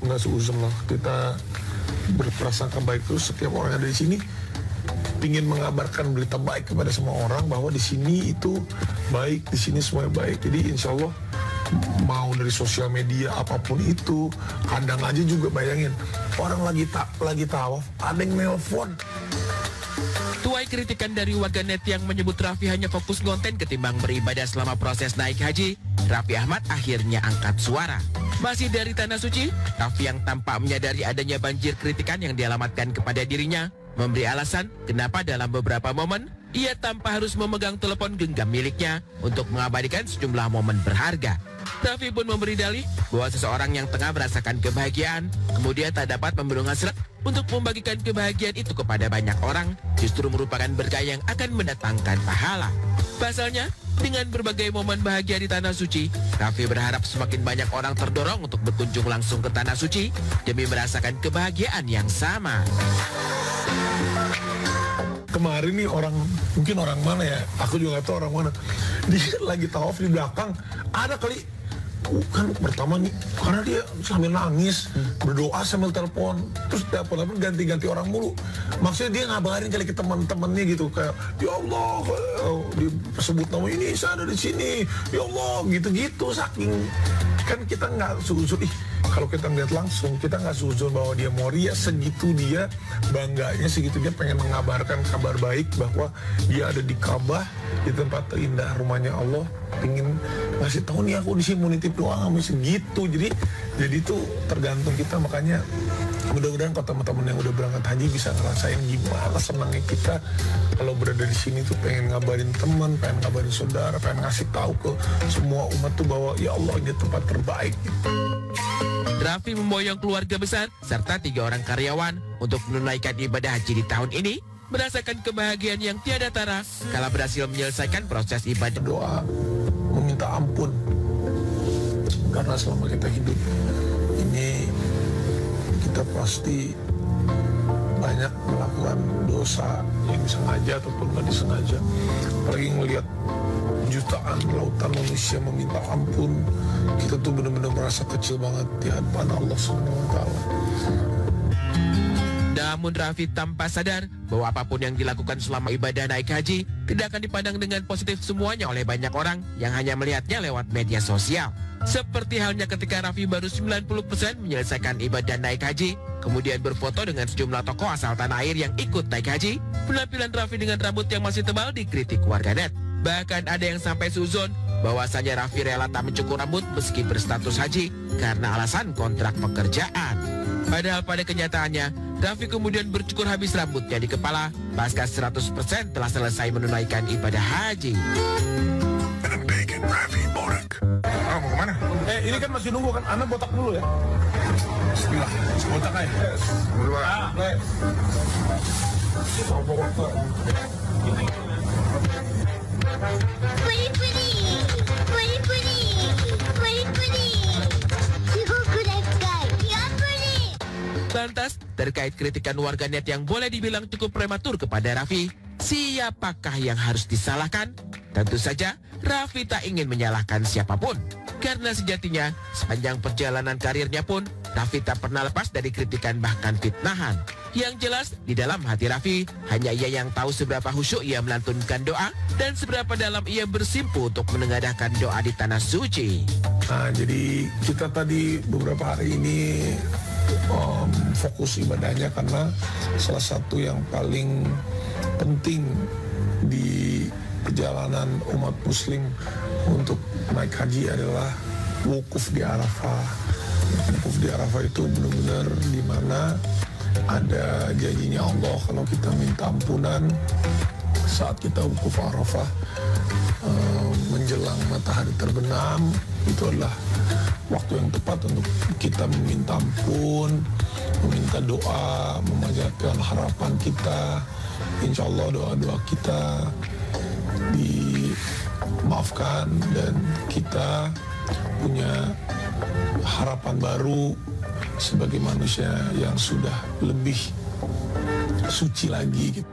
nggak seuzon lah. Kita berprasangka baik terus, setiap orang yang ada di sini ingin mengabarkan berita baik kepada semua orang bahwa di sini itu baik, di sini semua baik. Jadi insya Allah mau dari sosial media apapun itu, kadang aja juga bayangin orang lagi tawaf ada yang nelpon. Tuai kritikan dari warganet yang menyebut Raffi hanya fokus konten ketimbang beribadah selama proses naik haji, Raffi Ahmad akhirnya angkat suara. Masih dari Tanah Suci, Raffi yang tampak menyadari adanya banjir kritikan yang dialamatkan kepada dirinya, memberi alasan kenapa dalam beberapa momen ia tanpa harus memegang telepon genggam miliknya untuk mengabadikan sejumlah momen berharga. Raffi pun memberi dalih bahwa seseorang yang tengah merasakan kebahagiaan kemudian tak dapat membendung hasrat untuk membagikan kebahagiaan itu kepada banyak orang justru merupakan berkah yang akan mendatangkan pahala. Pasalnya, dengan berbagai momen bahagia di Tanah Suci, Raffi berharap semakin banyak orang terdorong untuk berkunjung langsung ke Tanah Suci demi merasakan kebahagiaan yang sama. Kemarin nih mungkin orang mana ya, aku juga gak tahu orang mana, dia lagi tawaf di belakang, ada kali, kan pertama nih, karena dia sambil nangis, berdoa sambil telepon, terus telepon ganti-ganti orang mulu. Maksudnya dia ngabarin kali ke teman-temannya gitu, kayak, ya Allah, disebut nama ini, saya ada di sini, ya Allah, gitu-gitu, saking, kan kita nggak suzon, kalau kita ngeliat langsung, kita nggak suzon bahwa dia mau ria, segitu dia bangganya, segitu dia pengen mengabarkan kabar baik bahwa dia ada di Ka'bah, di tempat terindah rumahnya Allah, ingin ngasih tahu nih aku di sini mau nitip doa kamu segitu. Jadi itu tergantung kita, makanya mudah-mudahan kalau teman-teman yang udah berangkat haji bisa ngerasain gimana senangnya kita kalau berada di sini tuh, pengen ngabarin teman, pengen ngabarin saudara, pengen ngasih tahu ke semua umat tuh bahwa ya Allah ini tempat terbaik. Raffi memboyong keluarga besar serta 3 orang karyawan untuk menunaikan ibadah haji di tahun ini, merasakan kebahagiaan yang tiada tara kala berhasil menyelesaikan proses ibadah. Doa meminta ampun karena selama kita hidup ini kita pasti banyak melakukan dosa yang disengaja ataupun nggak disengaja. Apalagi ngelihat jutaan lautan manusia meminta ampun, kita tuh benar-benar merasa kecil banget di hadapan Allah Subhanahu wa Ta'ala. Namun Raffi tanpa sadar bahwa apapun yang dilakukan selama ibadah naik haji tidak akan dipandang dengan positif semuanya oleh banyak orang yang hanya melihatnya lewat media sosial. Seperti halnya ketika Raffi baru 90% menyelesaikan ibadah naik haji, kemudian berfoto dengan sejumlah tokoh asal tanah air yang ikut naik haji, penampilan Raffi dengan rambut yang masih tebal dikritik warganet. Bahkan ada yang sampai suzon bahwasanya Raffi rela tak mencukur rambut meski berstatus haji karena alasan kontrak pekerjaan. Padahal pada kenyataannya, Raffi kemudian bercukur habis rambutnya di kepala pasca 100% telah selesai menunaikan ibadah haji. Oh, mau kemana? Ini kan masih nunggu kan, Anda botak dulu ya. Bismillah, botak aja. Berdua. Lantas, terkait kritikan warganet yang boleh dibilang cukup prematur kepada Raffi, siapakah yang harus disalahkan? Tentu saja, Raffi tak ingin menyalahkan siapapun. Karena sejatinya, sepanjang perjalanan karirnya pun, Raffi tak pernah lepas dari kritikan bahkan fitnahan. Yang jelas, di dalam hati Raffi, hanya ia yang tahu seberapa khusyuk ia melantunkan doa dan seberapa dalam ia bersimpu untuk menengadahkan doa di Tanah Suci. Nah, jadi kita tadi beberapa hari ini fokus ibadahnya karena salah satu yang paling penting di perjalanan umat muslim untuk naik haji adalah wukuf di Arafah. Wukuf di Arafah itu benar-benar di mana ada janjinya Allah kalau kita minta ampunan saat kita wukuf Arafah menjelang matahari terbenam, itu adalah waktu yang tepat untuk kita meminta ampun, meminta doa, memanjatkan harapan kita. Insya Allah doa-doa kita dimaafkan dan kita punya harapan baru sebagai manusia yang sudah lebih suci lagi gitu.